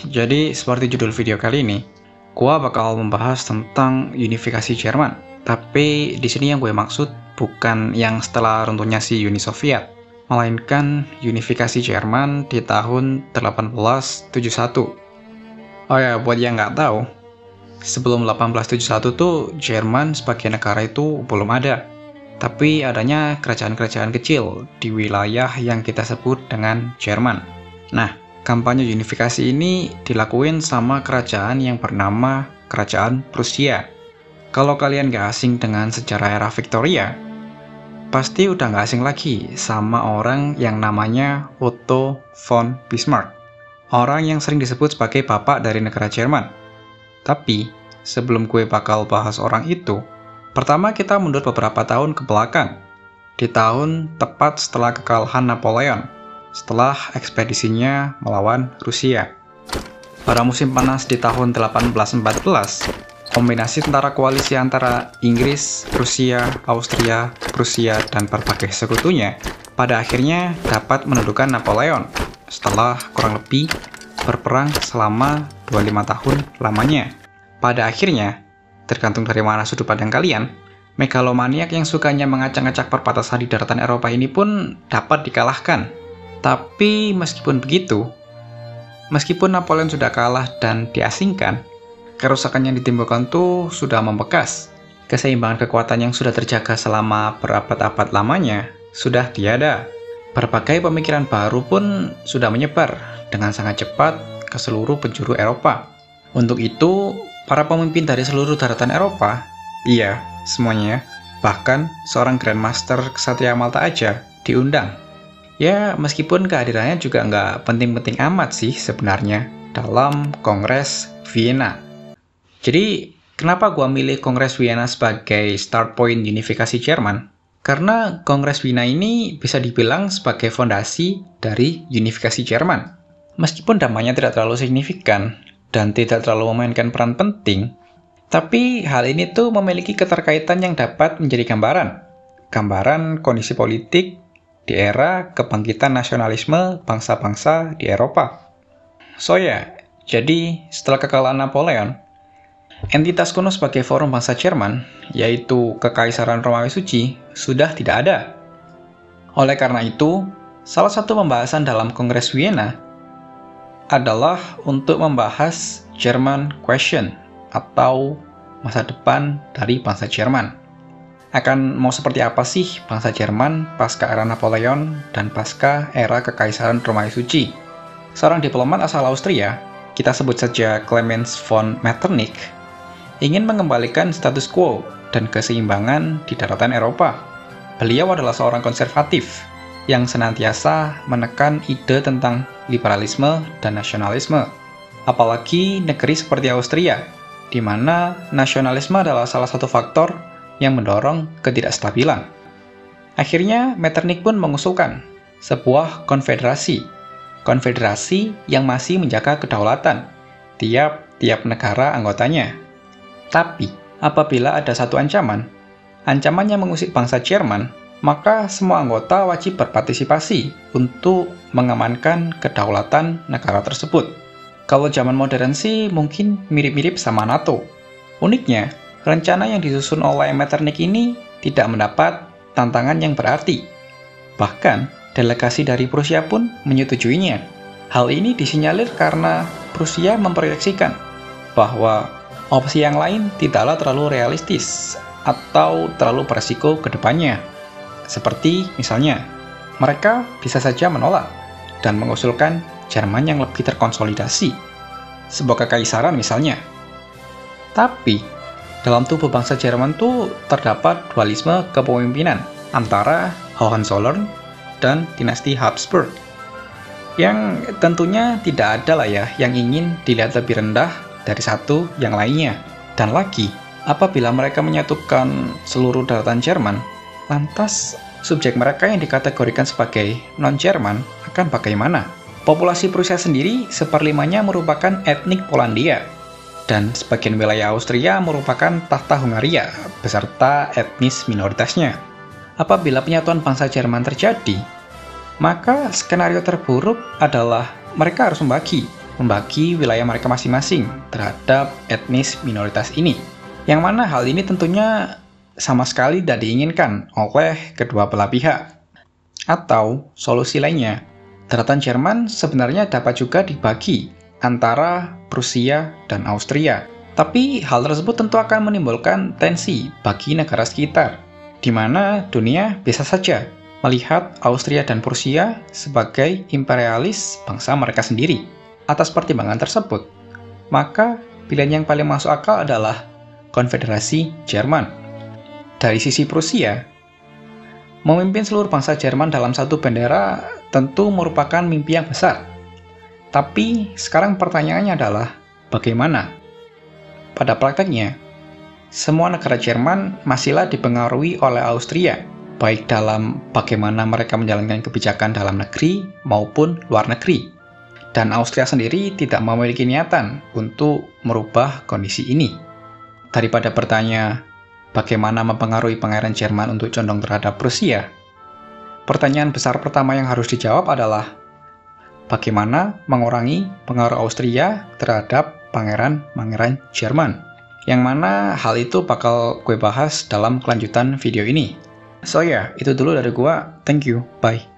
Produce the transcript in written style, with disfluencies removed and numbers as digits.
Jadi seperti judul video kali ini, gua bakal membahas tentang unifikasi Jerman. Tapi di sini yang gue maksud bukan yang setelah runtuhnya si Uni Soviet, melainkan unifikasi Jerman di tahun 1871. Oh ya, buat yang nggak tahu, sebelum 1871 tuh Jerman sebagai negara itu belum ada. Tapi adanya kerajaan-kerajaan kecil di wilayah yang kita sebut dengan Jerman. Nah, kampanye unifikasi ini dilakuin sama kerajaan yang bernama Kerajaan Prusia. Kalau kalian gak asing dengan sejarah era Victoria, pasti udah gak asing lagi sama orang yang namanya Otto von Bismarck. Orang yang sering disebut sebagai bapak dari negara Jerman. Tapi, sebelum gue bakal bahas orang itu, pertama kita mundur beberapa tahun ke belakang. Di tahun tepat setelah kekalahan Napoleon, setelah ekspedisinya melawan Rusia. Pada musim panas di tahun 1814, kombinasi tentara koalisi antara Inggris, Rusia, Austria, Prusia, dan berbagai sekutunya pada akhirnya dapat menundukkan Napoleon setelah kurang lebih berperang selama 25 tahun lamanya. Pada akhirnya, tergantung dari mana sudut pandang kalian, megalomaniak yang sukanya mengacak-acak perbatasan di daratan Eropa ini pun dapat dikalahkan. Tapi meskipun begitu, meskipun Napoleon sudah kalah dan diasingkan, kerusakan yang ditimbulkan tuh sudah membekas. Keseimbangan kekuatan yang sudah terjaga selama berabad-abad lamanya sudah tiada. Berbagai pemikiran baru pun sudah menyebar dengan sangat cepat ke seluruh penjuru Eropa. Untuk itu, para pemimpin dari seluruh daratan Eropa, iya, semuanya, bahkan seorang Grandmaster Ksatria Malta aja diundang. Ya, meskipun kehadirannya juga nggak penting-penting amat sih sebenarnya dalam Kongres Vienna. Jadi, kenapa gua milih Kongres Vienna sebagai start point unifikasi Jerman? Karena Kongres Vienna ini bisa dibilang sebagai fondasi dari unifikasi Jerman. Meskipun damainya tidak terlalu signifikan dan tidak terlalu memainkan peran penting, tapi hal ini tuh memiliki keterkaitan yang dapat menjadi gambaran kondisi politik di era kebangkitan nasionalisme bangsa-bangsa di Eropa. Jadi setelah kekalahan Napoleon, entitas kuno sebagai forum bangsa Jerman, yaitu Kekaisaran Romawi Suci, sudah tidak ada. Oleh karena itu, salah satu pembahasan dalam Kongres Vienna adalah untuk membahas German Question atau masa depan dari bangsa Jerman. Akan mau seperti apa sih bangsa Jerman pasca era Napoleon dan pasca era Kekaisaran Romawi Suci? Seorang diplomat asal Austria, kita sebut saja Clemens von Metternich, ingin mengembalikan status quo dan keseimbangan di daratan Eropa. Beliau adalah seorang konservatif yang senantiasa menekan ide tentang liberalisme dan nasionalisme. Apalagi negeri seperti Austria, di mana nasionalisme adalah salah satu faktor yang mendorong ketidakstabilan. Akhirnya, Metternich pun mengusulkan sebuah konfederasi yang masih menjaga kedaulatan tiap negara anggotanya. Tapi, apabila ada satu ancaman yang mengusik bangsa Jerman, maka semua anggota wajib berpartisipasi untuk mengamankan kedaulatan negara tersebut. Kalau zaman modern sih mungkin mirip-mirip sama NATO. Uniknya, rencana yang disusun oleh Metternich ini tidak mendapat tantangan yang berarti. Bahkan, delegasi dari Prusia pun menyetujuinya. Hal ini disinyalir karena Prusia memproyeksikan bahwa opsi yang lain tidaklah terlalu realistis atau terlalu beresiko ke depannya. Seperti misalnya, mereka bisa saja menolak dan mengusulkan Jerman yang lebih terkonsolidasi, sebuah kekaisaran misalnya. Tapi, dalam tubuh bangsa Jerman tuh terdapat dualisme kepemimpinan antara Hohenzollern dan dinasti Habsburg. Yang tentunya tidak ada lah ya yang ingin dilihat lebih rendah dari satu yang lainnya. Dan lagi, apabila mereka menyatukan seluruh daratan Jerman, lantas subjek mereka yang dikategorikan sebagai non-Jerman akan bagaimana? Populasi Prusia sendiri seperlimanya merupakan etnik Polandia, dan sebagian wilayah Austria merupakan tahta Hungaria beserta etnis minoritasnya. Apabila penyatuan bangsa Jerman terjadi, Maka skenario terburuk adalah mereka harus membagi wilayah mereka masing-masing terhadap etnis minoritas ini. Yang mana hal ini tentunya sama sekali tidak diinginkan oleh kedua belah pihak. Atau solusi lainnya, daratan Jerman sebenarnya dapat juga dibagi antara Prusia dan Austria. Tapi hal tersebut tentu akan menimbulkan tensi bagi negara sekitar, di mana dunia bisa saja melihat Austria dan Prusia sebagai imperialis bangsa mereka sendiri. Atas pertimbangan tersebut, maka pilihan yang paling masuk akal adalah Konfederasi Jerman. Dari sisi Prusia, memimpin seluruh bangsa Jerman dalam satu bendera tentu merupakan mimpi yang besar. Tapi sekarang pertanyaannya adalah, bagaimana? Pada prakteknya, semua negara Jerman masihlah dipengaruhi oleh Austria, baik dalam bagaimana mereka menjalankan kebijakan dalam negeri maupun luar negeri. Dan Austria sendiri tidak memiliki niatan untuk merubah kondisi ini. Daripada bertanya, bagaimana mempengaruhi pangeran Jerman untuk condong terhadap Prusia? Pertanyaan besar pertama yang harus dijawab adalah, bagaimana mengurangi pengaruh Austria terhadap pangeran-pangeran Jerman? Yang mana hal itu bakal gue bahas dalam kelanjutan video ini. So ya, itu dulu dari gua. Thank you. Bye.